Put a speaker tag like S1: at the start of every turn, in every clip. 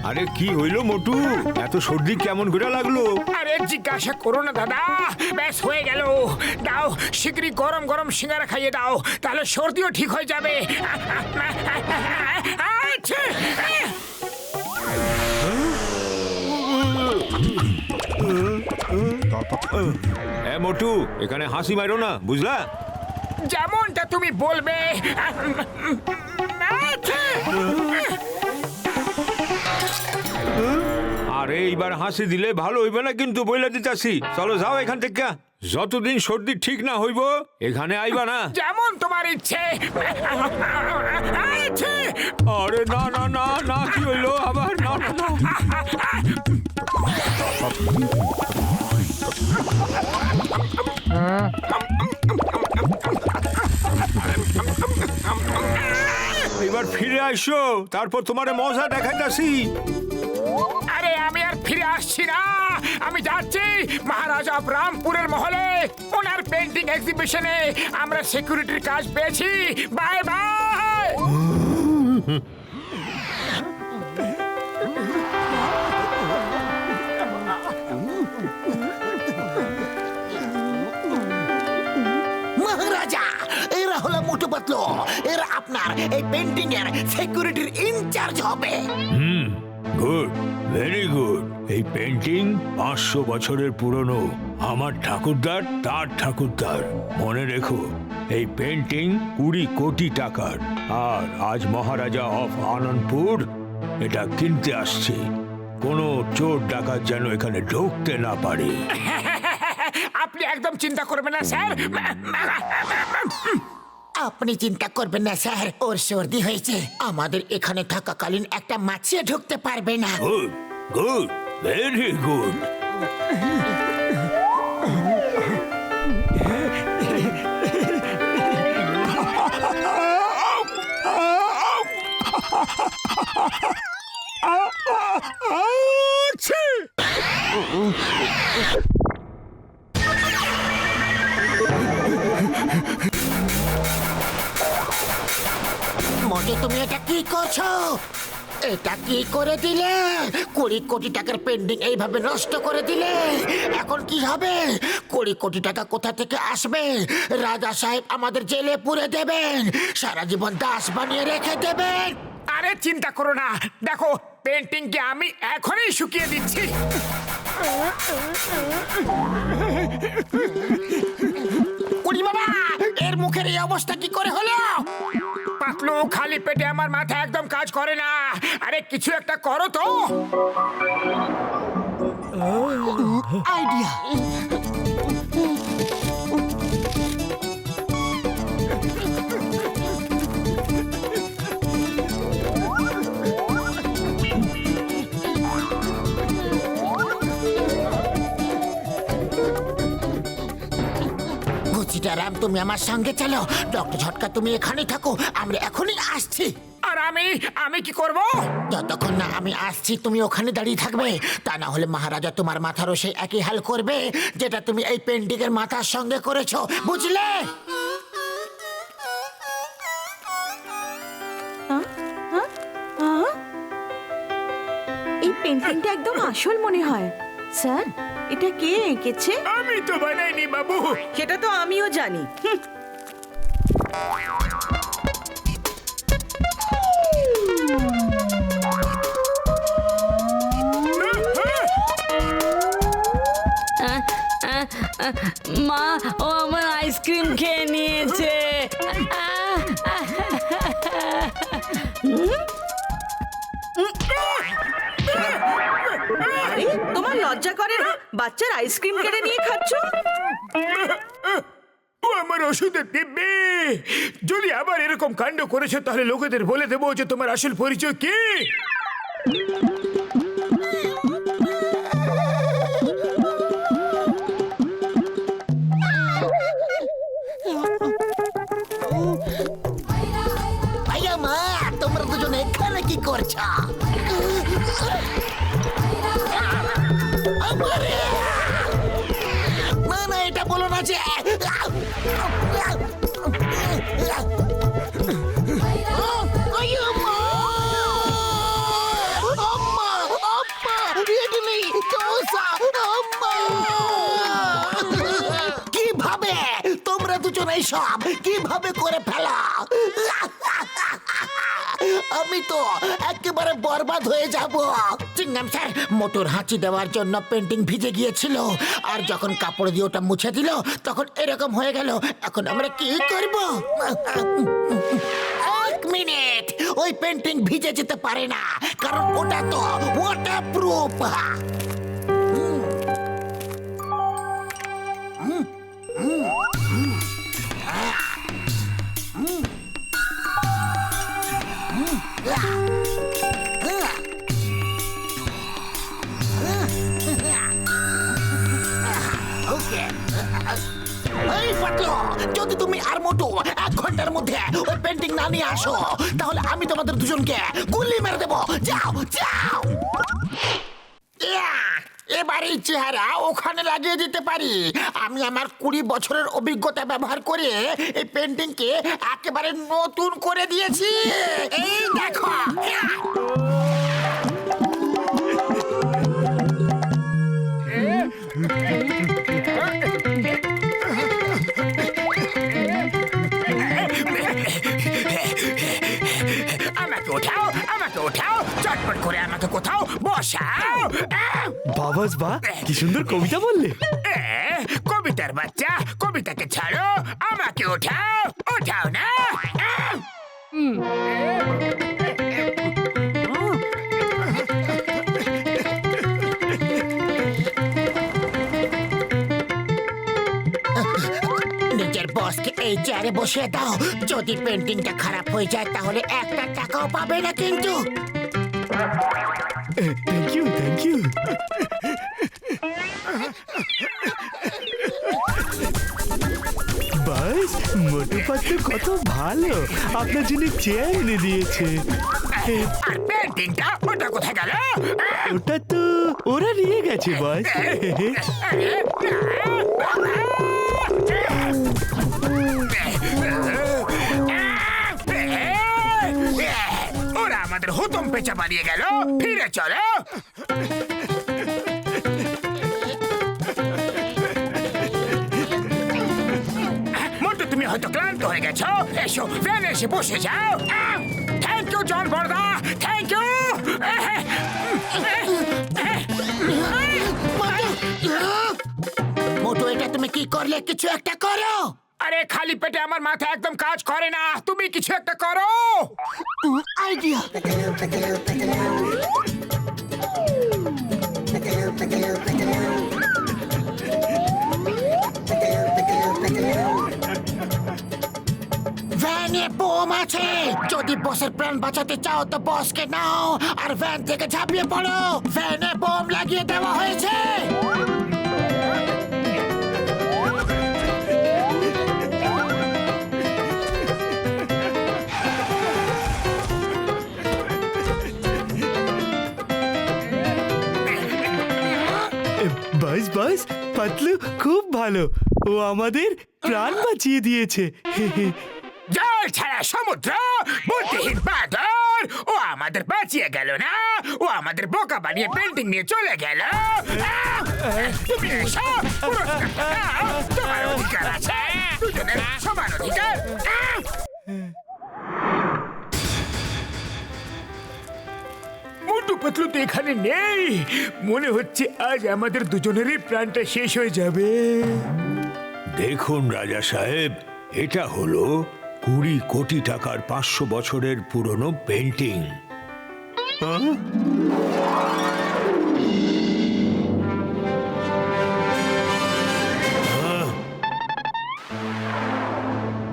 S1: আরে কি হইলো মোটু, এত সর্দি কেমন করে লাগলো?
S2: আরে জিজ্ঞাসা করো না দাদা, ব্যাস হয়ে গেল। দাও শীঘ্রই গরম গরম সিঙ্গারা খাইয়ে দাও, তাহলে সর্দিও ঠিক হয়ে যাবে। আচ্ছা।
S1: মোটু, এখানে হাসি মারো না, বুঝলা?
S2: যেমনটা তুমি বলবে।
S1: আরে এইবার হাসি দিলে ভালো হইবে না কিন্তু, বইলা দিতাছি। চলো যাও এখান থেকে, যতদিন সর্দি ঠিক না হইব এখানে আইবা না।
S2: যেমন তোমার ইচ্ছে।
S1: আরে না না না না, কি হইলো আবার? না না না, এবার ফিরে আইসো, তারপর তোমারে মজা দেখাইতাছি।
S2: আরে আমি আর ফিরে আসছি না, আমি যাচ্ছি মহারাজা রামপুরের মহলে। ওনার পেন্টিং এক্সিবিশনে আমরা সিকিউরিটির কাজ পেয়েছি। Bye bye.
S3: মহারাজা, এরা হলো মোটু পাতলু। এরা আপনার এই পেন্টিং এর সিকিউরিটির ইনচার্জ হবে।
S1: Good, very good. এই পেন্টিং 500 বছরের পুরনো। আমার ঠাকুরদার, তার ঠাকুরদার। মনে রেখো, এই পেন্টিং 20 কোটি টাকার। আর আজ মহারাজা অফ আনন্দপুর এটা কিনতে আসছে। কোনো চোর ডাকাত যেন এখানে ঢুকতে না পারে।
S2: আপনি একদম চিন্তা করবেন না স্যার।
S3: আপনি চিন্তা করবেন না স্যার, ওর সর্দি হয়েছে। আমাদের এখানে থাকাকালীন একটা মাছিও ঢুকতে পারবে না।
S1: Good, good, very good.
S3: Motu, তুমি এটা কি করছো? এটা কি করে দিলে? 20 কোটি টাকার পেন্ডিং এইভাবে নষ্ট করে দিলে। এখন কি হবে? 20 কোটি টাকা কোথা থেকে আসবে? রাজা সাহেব আমাদের জেলে পুরে দেবেন, সারা জীবন দাস বানিয়ে রেখে দেবেন।
S2: আরে চিন্তা করো না, দেখো পেন্টিংকে আমি এখনই শুকিয়ে দিচ্ছি।
S3: উনি বাবা, এর মুখের এই অবস্থা কি করে হলো?
S2: পাতলু, খালি পেটে আমার মাথা একদম কাজ করে না। আরে কিছু একটা করো তো।
S3: আইডিয়া। রাম, তুমি আমার সঙ্গে চলো। ডক্টর ঝটকা, তুমি এখানেই থাকো, আমরা এখনই আসছি।
S2: আর আমি কি করব?
S3: যতক্ষণ না আমি আসছি তুমি ওখানে দাঁড়িয়ে থাকবে। তা না হলে মহারাজা তোমার মাথারও সেই একই হাল করবে যেটা তুমি এই পেন্টিং এর মাথার সঙ্গে করেছো, বুঝলে?
S4: এই পেন্টিংটা একদম আসল মনে হয়। স্যার, এটা কে এঁকেছে?
S2: আমি তো বানাইনি বাবু।
S4: সেটা তো আমিও জানি।
S5: মা, ও আমার আইসক্রিম খেয়ে নিয়েছে।
S4: আরে, তোমার লজ্জা করে না? বাচ্চার আইসক্রিম কেড়ে নিয়ে খাচ্ছ।
S2: ও আমার ওষুধের দিব্যি। যদি আবার এরকম কাণ্ড করেছো তাহলে লোকেদের বলে দেবো যে তোমার আসল পরিচয় কি।
S3: ভাইয়া মা, তোমরা দুজন এখানে কি করছো? না না, এটা বলো না যে ইডলি দোসা আম্মা! কিভাবে তোমরা দুজন এইসব কিভাবে করে ফেলা? আমি তো একেবারে বরবাদ হয়ে যাব। চিংগাম স্যার মোটর হাঁচি দেওয়ার জন্য পেন্টিং ভিজে গিয়েছিল, আর যখন কাপড় দিয়ে ওটা মুছে দিল তখন এরকম হয়ে গেল। এখন আমরা কি করব? এক মিনিট, ওই পেন্টিং ভিজে যেতে পারে না, কারণ ওটা তো ওয়াটারপ্রুফ। এই পাতলো, যদি তুমি আর মোটু 1 ঘন্টার মধ্যে ওই পেন্টিং না নিয়ে আসো, তাহলে আমি তোমাদের দুজনকে গুলি মেরে দেবো। যাও যাও। এবার এই চেহারা ওখানে লাগিয়ে দিতে পারি। আমি আমার 20 বছরের অভিজ্ঞতা ব্যবহার করে এই পেন্টিংকে একেবারে নতুন করে দিয়েছি। এই দেখো।
S2: আমাকে ওঠাও, চটপট করে আমাকে কোথাও বসাও।
S6: বাবাস বা কি সুন্দর কবিতা বললে।
S2: কবিতার বাচ্চা, কবিতাকে ছাড়ো, আমাকে ওঠাও, ওঠাও না।
S3: নিজের বসকে এই চেয়ারে বসিয়ে দাও। যদি পেন্টিংটা খারাপ হয়ে যায় তাহলে 1 টাকাও পাবে না কিন্তু।
S6: Thank you thank you. বাস মোটু পাতলু কত ভালো, আপনার জন্য চেয়ার এনে দিয়েছে।
S2: আর পেন্টিংটা ওটা কোথায় গেল?
S6: ওটা তো ওরা নিয়ে গেছে বস।
S2: ওরা আমাদের হুতুম পেঁচা বানিয়ে গেল। ফিরে চলো। মোটু, তুমি হয়তো ক্লান্ত হয়ে গেছো। এসো, ভ্যানে এসে বসে যাও। থ্যাংক ইউ জন বড়দা, থ্যাংক ইউ।
S3: মোটু, এটা তুমি কি করলে? কিছু একটা করো।
S2: আরে খালি পেটে আমার মাথা একদম কাজ করে না। তুমি কিছু একটা করো।
S3: আইডিয়া। ভ্যানে বোম আছে। যদি বসের প্রাণ বাঁচাতে চাও তো বসকে নাও আর ভ্যান থেকে ঝাঁপিয়ে পড়ো। ভ্যানে বোম লাগিয়ে দেওয়া হয়েছে।
S6: বাস বাস পাতলু খুব ভালো, ও আমাদের প্রাণ বাঁচিয়ে দিয়েছে।
S2: জল ছাড়া সমুদ্র, বুদ্ধিহীন বাদর, ও আমাদের বাঁচিয়ে গেল না, ও আমাদের বোকা বানিয়ে পেন্টিং নিয়ে চলে গেল। তুমি এসো, পুরস্কারটা নাও, তোমার অধিকার আছে, দুজনের সমান অধিকার। মোটু পাতলু তো এখানে নেই। মনে হচ্ছে আজ আমাদের দুজনেরই প্রাণটা শেষ হয়ে যাবে।
S1: দেখুন রাজা সাহেব, এটা হলো 20 কোটি টাকার 500 বছরের পুরনো পেন্টিং।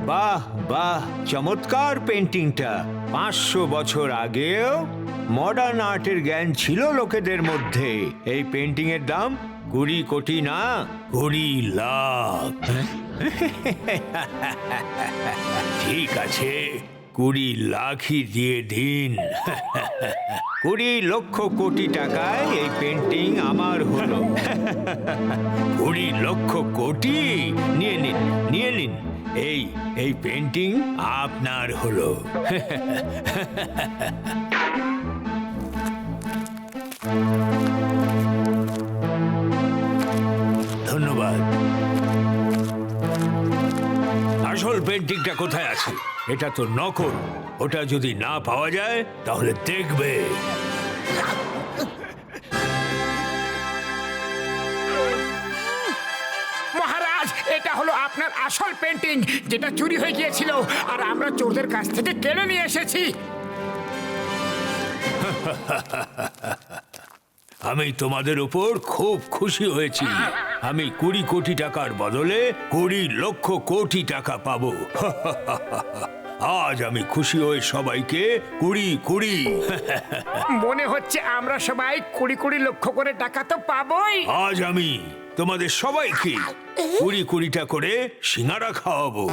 S1: বাহ বাহ, চমৎকার পেন্টিংটা। 500 বছর আগেও মডার্ন আর্টের জ্ঞান ছিল লোকেদের মধ্যে। এই পেন্টিং এর দাম 20 কোটি না, 20 লাখ। ঠিক আছে, 20 লাখই দিয়ে দিন। 20 লক্ষ কোটি টাকায় এই পেন্টিং আমার হলো। 20 লক্ষ কোটি নিয়ে নিন, নিয়ে নিন। এই পেন্টিং আপনার হলো। পেন্টিংটা কোথায় আছে? এটা তো নকল। ওটা যদি না পাওয়া যায় তাহলে দেখবে।
S2: মহারাজ, এটা হলো আপনার আসল পেন্টিং, যেটা চুরি হয়ে গিয়েছিল আর আমরা চোরদের কাছ থেকে কেড়ে নিয়ে এসেছি।
S1: আমি তোমাদের উপর খুব খুশি হয়েছি। আমি 20 কোটি টাকার বদলে 20 লক্ষ কোটি টাকা পাবো। আজ আমি খুশি হয়ে সবাইকে 20
S2: মনে হচ্ছে আমরা সবাই 20 লক্ষ করে টাকা তো পাবোই।
S1: আজ আমি তোমাদের সবাইকে 20 করে সিঙ্গারা খাওয়াবো।